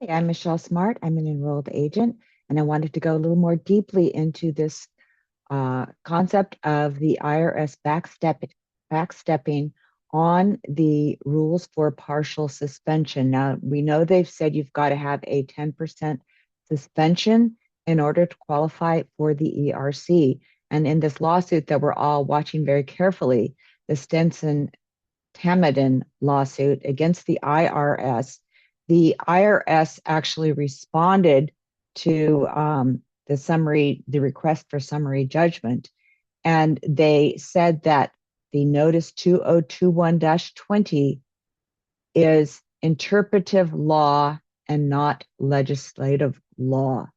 Hey, I'm Michelle Smart. I'm an enrolled agent, and I wanted to go a little more deeply into this concept of the IRS backstepping on the rules for partial suspension. Now, we know they've said you've got to have a 10% suspension in order to qualify for the ERC. And in this lawsuit that we're all watching very carefully, the Stenson Tamaddon lawsuit against the IRS actually responded to the request for summary judgment, and they said that the notice 2021-20 is interpretive law and not legislative law.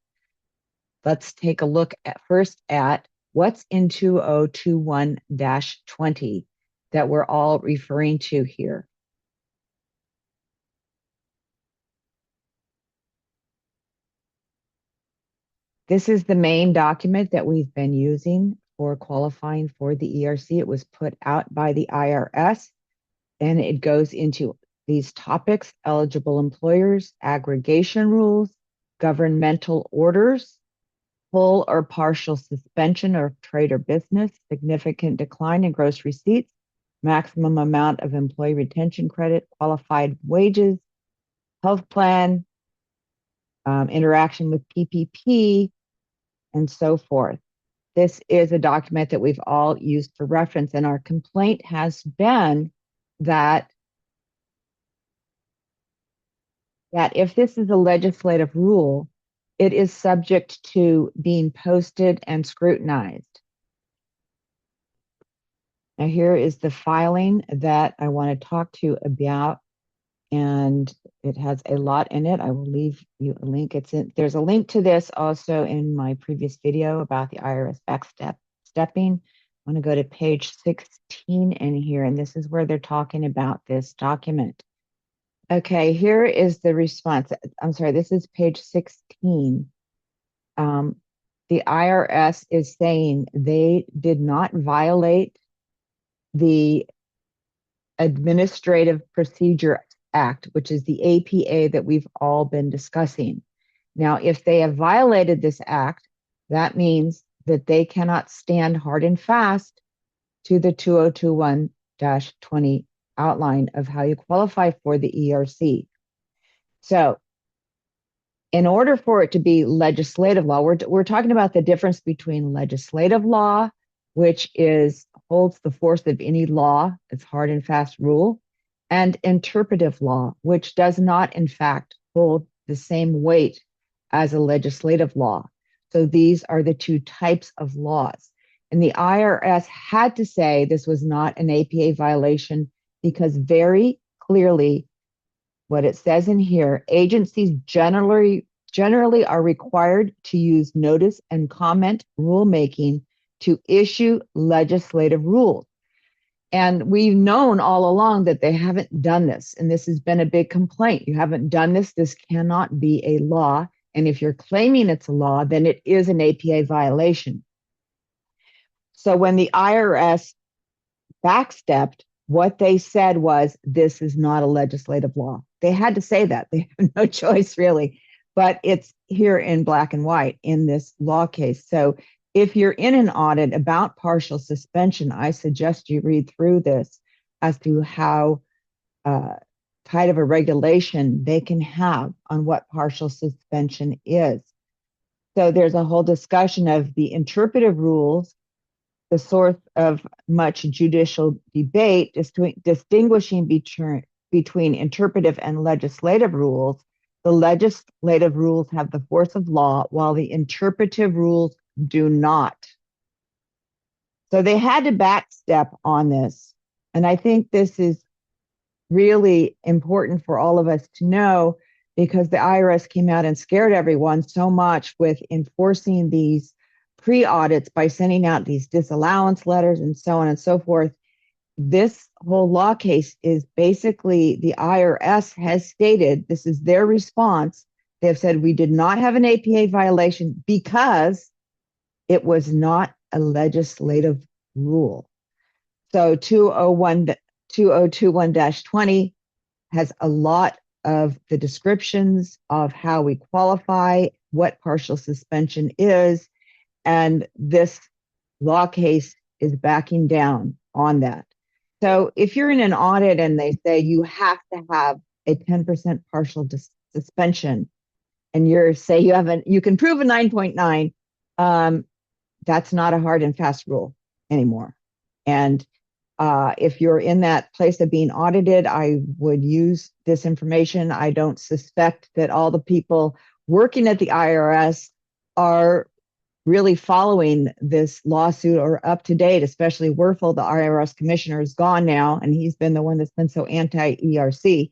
Let's take a look first at what's in 2021-20 that we're all referring to here. This is the main document that we've been using for qualifying for the ERC. It was put out by the IRS, and it goes into these topics: eligible employers, aggregation rules, governmental orders, full or partial suspension of trade or business, significant decline in gross receipts, maximum amount of employee retention credit, qualified wages, health plan, interaction with PPP, and so forth. This is a document that we've all used for reference, and our complaint has been that if this is a legislative rule, it is subject to being posted and scrutinized. Now, here is the filing that I want to talk to you about, and it has a lot in it. I will leave you a link. There's a link to this also in my previous video about the IRS backstepping. I want to go to page 16 in here, and this is where they're talking about this document. Okay, here is the response. I'm sorry, this is page 16. The IRS is saying they did not violate the Administrative Procedure Act, which is the APA that we've all been discussing. Now, if they have violated this act, that means that they cannot stand hard and fast to the 2021-20 outline of how you qualify for the ERC. So, in order for it to be legislative law, we're talking about the difference between legislative law, which holds the force of any law, it's hard and fast rule, and interpretive law, which does not, in fact, hold the same weight as a legislative law. So these are the two types of laws. And the IRS had to say this was not an APA violation because very clearly what it says in here, agencies generally are required to use notice and comment rulemaking to issue legislative rules. And we've known all along that they haven't done this. And this has been a big complaint. You haven't done this. This cannot be a law. And if you're claiming it's a law, then it is an APA violation. So when the IRS backstepped, what they said was, this is not a legislative law. They had to say that. They have no choice, really. But it's here in black and white in this law case. So if you're in an audit about partial suspension, I suggest you read through this as to how tight of a regulation they can have on what partial suspension is. So there's a whole discussion of the interpretive rules, the source of much judicial debate, distinguishing between interpretive and legislative rules. The legislative rules have the force of law, while the interpretive rules do not. So they had to backstep on this. And I think this is really important for all of us to know, because the IRS came out and scared everyone so much with enforcing these pre-audits by sending out these disallowance letters and so on and so forth. This whole law case is basically, the IRS has stated, this is their response. They've said we did not have an APA violation because it was not a legislative rule. So 2021-20 has a lot of the descriptions of how we qualify, what partial suspension is, and this law case is backing down on that. So if you're in an audit and they say you have to have a 10% partial suspension, and you can prove a 9.9, that's not a hard and fast rule anymore. And if you're in that place of being audited, I would use this information. I don't suspect that all the people working at the IRS are really following this lawsuit or up to date, especially Werfel, the IRS commissioner, is gone now, and he's been the one that's been so anti-ERC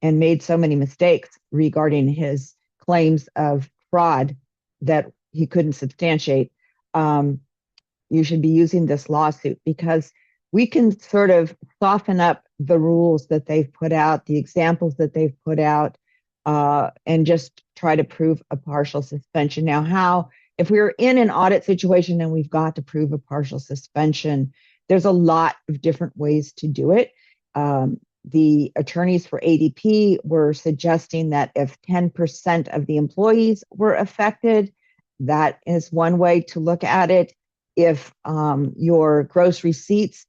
and made so many mistakes regarding his claims of fraud that he couldn't substantiate. You should be using this lawsuit because we can sort of soften up the rules that they've put out, the examples that they've put out, and just try to prove a partial suspension. Now, if we're in an audit situation and we've got to prove a partial suspension, there's a lot of different ways to do it. The attorneys for ADP were suggesting that if 10% of the employees were affected, that is one way to look at it. If your gross receipts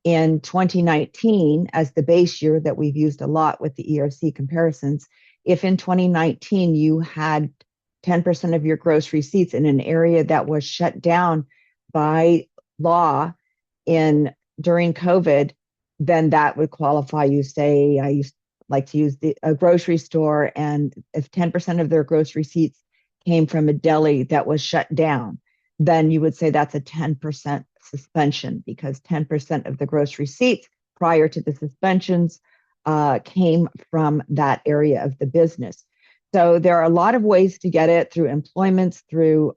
in 2019, as the base year that we've used a lot with the ERC comparisons, if in 2019 you had 10% of your gross receipts in an area that was shut down by law during COVID, then that would qualify. You say, I used like to use a grocery store, and if 10% of their gross receipts came from a deli that was shut down, then you would say that's a 10% suspension because 10% of the gross receipts prior to the suspensions came from that area of the business. So there are a lot of ways to get it through employments, through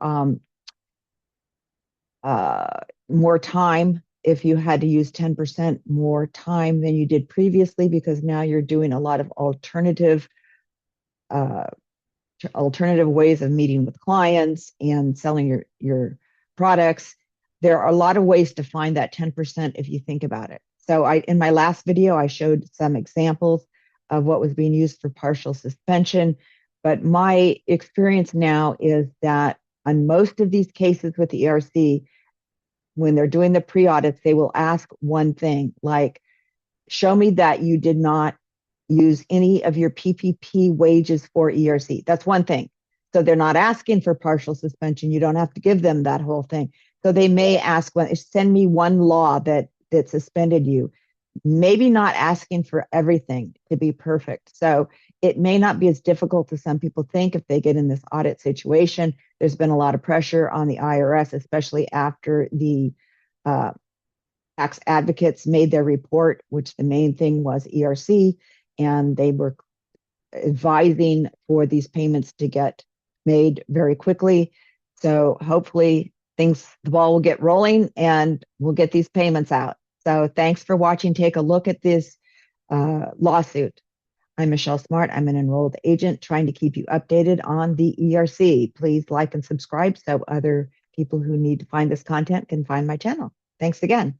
more time. If you had to use 10% more time than you did previously, because now you're doing a lot of alternative ways of meeting with clients and selling your products. There are a lot of ways to find that 10% if you think about it. So in my last video, I showed some examples of what was being used for partial suspension. But my experience now is that on most of these cases with the ERC, when they're doing the pre-audits, they will ask one thing, like, show me that you did not use any of your PPP wages for ERC. That's one thing. So they're not asking for partial suspension. You don't have to give them that whole thing. So they may ask, send me one law that suspended you. Maybe not asking for everything to be perfect. So it may not be as difficult as some people think if they get in this audit situation. There's been a lot of pressure on the IRS, especially after the tax advocates made their report, which the main thing was ERC, and they were advising for these payments to get made very quickly. So hopefully the ball will get rolling and we'll get these payments out. So thanks for watching. Take a look at this lawsuit. I'm Michelle Smart. I'm an enrolled agent trying to keep you updated on the ERC. Please like and subscribe so other people who need to find this content can find my channel. Thanks again.